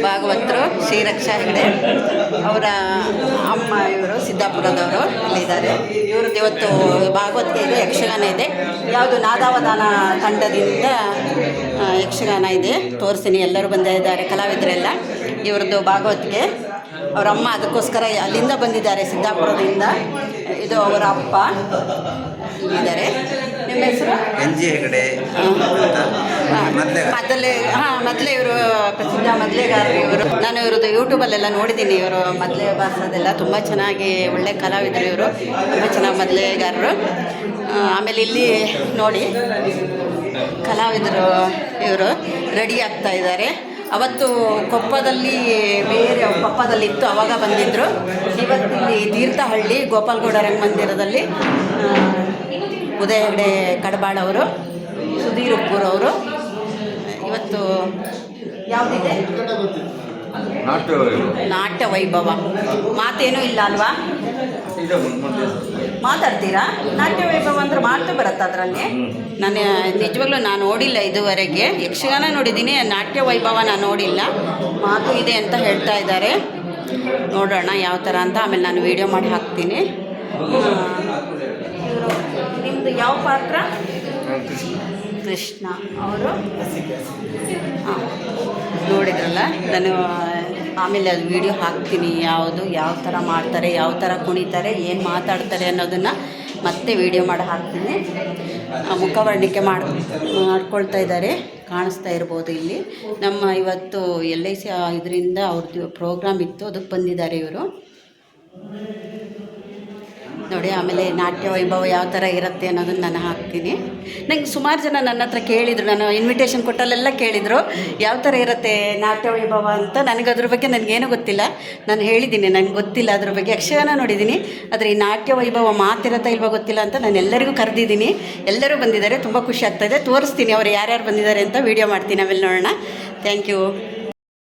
ಭಾಗವತರು ಶ್ರೀರಕ್ಷಾ ಹೆಗಡೆ ಅವರ ಅಮ್ಮ ಇವರು ಸಿದ್ದಾಪುರದವರು ಇಲ್ಲಿದ್ದಾರೆ. ಇವ್ರದ್ದು ಇವತ್ತು ಭಾಗವತಿಗೆ ಇದೆ, ಯಕ್ಷಗಾನ ಇದೆ. ಯಾವುದು ನಾದಾವಧಾನ ತಂಡದಿಂದ ಯಕ್ಷಗಾನ ಇದೆ, ತೋರಿಸ್ತೀನಿ. ಎಲ್ಲರೂ ಬಂದಿದ್ದಾರೆ ಕಲಾವಿದರೆಲ್ಲ. ಇವ್ರದ್ದು ಭಾಗವತಿಗೆ ಅವರ ಅಮ್ಮ ಅದಕ್ಕೋಸ್ಕರ ಅಲ್ಲಿಂದ ಬಂದಿದ್ದಾರೆ, ಸಿದ್ದಾಪುರದಿಂದ. ಇದು ಅವರ ಅಪ್ಪ ಇದ್ದಾರೆ. ನಿಮ್ಮ ಹೆಸರು? NG ಹೆಗಡೆ. ಮೊದಲೇ ಇವರು ಪ್ರಸಿದ್ಧ ಮೊದಲೇಗಾರರು ಇವರು. ನಾನು ಇವ್ರದ್ದು ಯೂಟ್ಯೂಬಲ್ಲೆಲ್ಲ ನೋಡಿದ್ದೀನಿ. ಇವರು ಮೊದಲೇ ಭಾಷೆದೆಲ್ಲ ತುಂಬ ಚೆನ್ನಾಗಿ ಒಳ್ಳೆ ಕಲಾವಿದರು ಇವರು, ತುಂಬ ಚೆನ್ನಾಗಿ ಮೊದಲೇಗಾರರು. ಆಮೇಲೆ ಇಲ್ಲಿ ನೋಡಿ ಕಲಾವಿದರು ಇವರು ರೆಡಿ ಆಗ್ತಾ ಇದ್ದಾರೆ. ಅವತ್ತು ಕೊಪ್ಪದಲ್ಲಿ ಬೇರೆ ಕೊಪ್ಪದಲ್ಲಿತ್ತು, ಆವಾಗ ಬಂದಿದ್ದರು. ಇವತ್ತಿಲ್ಲಿ ತೀರ್ಥಹಳ್ಳಿ ಗೋಪಾಲಗೌಡ ರಂಗಮಂದಿರದಲ್ಲಿ ಉದಯ ಹೆಗಡೆ ಕಡಬಾಳ್ ಅವರು, ಸುಧೀರ್ ಉಪ್ಪೂರ್ ಅವರು. ಇವತ್ತು ಯಾವುದಿದೆ? ನಾಟ್ಯ ವೈಭವ. ಮಾತೇನೂ ಇಲ್ಲ ಅಲ್ವಾ? ಮಾತಾಡ್ತೀರಾ? ನಾಟ್ಯ ವೈಭವ ಅಂದ್ರೆ ಮಾತು ಬರುತ್ತೆ ಅದರಲ್ಲಿ. ನಾನು ನಿಜವಾಗ್ಲೂ ನಾನು ನೋಡಿಲ್ಲ ಇದುವರೆಗೆ. ಯಕ್ಷಗಾನ ನೋಡಿದ್ದೀನಿ, ನಾಟ್ಯ ವೈಭವ ನಾನು ನೋಡಿಲ್ಲ. ಮಾತು ಇದೆ ಅಂತ ಹೇಳ್ತಾ ಇದ್ದಾರೆ. ನೋಡೋಣ ಯಾವ ಥರ ಅಂತ. ಆಮೇಲೆ ನಾನು ವಿಡಿಯೋ ಮಾಡಿ ಹಾಕ್ತೀನಿ. ಇವರು ನಿಮ್ಮದು ಯಾವ ಪಾತ್ರ? ಕೃಷ್ಣ ಅವರು. ಹಾಂ, ನೋಡಿದ್ರಲ್ಲ. ನಾನು ಆಮೇಲೆ ಅದು ವಿಡಿಯೋ ಹಾಕ್ತೀನಿ. ಯಾವ ಥರ ಮಾಡ್ತಾರೆ, ಯಾವ ಥರ ಕುಣಿತಾರೆ, ಏನು ಮಾತಾಡ್ತಾರೆ ಅನ್ನೋದನ್ನು ಮತ್ತೆ ವಿಡಿಯೋ ಮಾಡಿ ಹಾಕ್ತೀನಿ. ಮುಖವರ್ಣಿಕೆ ಮಾಡ್ಕೊಳ್ತಾ ಇದ್ದಾರೆ, ಕಾಣಿಸ್ತಾ ಇರ್ಬೋದು ಇಲ್ಲಿ. ನಮ್ಮ ಇವತ್ತು LIC ಇದರಿಂದ ಅವ್ರದ್ದು ಪ್ರೋಗ್ರಾಮ್ ಇತ್ತು, ಅದಕ್ಕೆ ಬಂದಿದ್ದಾರೆ ಇವರು ನೋಡಿ. ಆಮೇಲೆ ನಾಟ್ಯ ವೈಭವ ಯಾವ ಥರ ಇರುತ್ತೆ ಅನ್ನೋದನ್ನು ನಾನು ಹಾಕ್ತೀನಿ. ನಂಗೆ ಸುಮಾರು ಜನ ನನ್ನ ಹತ್ರ ಕೇಳಿದರು, ನಾನು ಇನ್ವಿಟೇಷನ್ ಕೊಟ್ಟಲ್ಲೆಲ್ಲ ಕೇಳಿದರು ಯಾವ ಥರ ಇರುತ್ತೆ ನಾಟ್ಯ ವೈಭವ ಅಂತ. ನನಗೆ ಅದ್ರ ಬಗ್ಗೆ ನನಗೇನೂ ಗೊತ್ತಿಲ್ಲ. ನಾನು ಹೇಳಿದ್ದೀನಿ ನನಗೆ ಗೊತ್ತಿಲ್ಲ ಅದ್ರ ಬಗ್ಗೆ. ಯಕ್ಷಗಾನ ನೋಡಿದ್ದೀನಿ, ಆದರೆ ಈ ನಾಟ್ಯ ವೈಭವ ಮಾತಿರತ್ತಾ ಇಲ್ವಾ ಗೊತ್ತಿಲ್ಲ ಅಂತ ನಾನು ಎಲ್ಲರಿಗೂ ಕರೆದಿದ್ದೀನಿ. ಎಲ್ಲರೂ ಬಂದಿದ್ದಾರೆ, ತುಂಬ ಖುಷಿ ಆಗ್ತಾಯಿದೆ. ತೋರಿಸ್ತೀನಿ ಅವ್ರು ಯಾರ್ಯಾರು ಬಂದಿದ್ದಾರೆ ಅಂತ, ವೀಡಿಯೋ ಮಾಡ್ತೀನಿ. ಆಮೇಲೆ ನೋಡೋಣ. Thank you.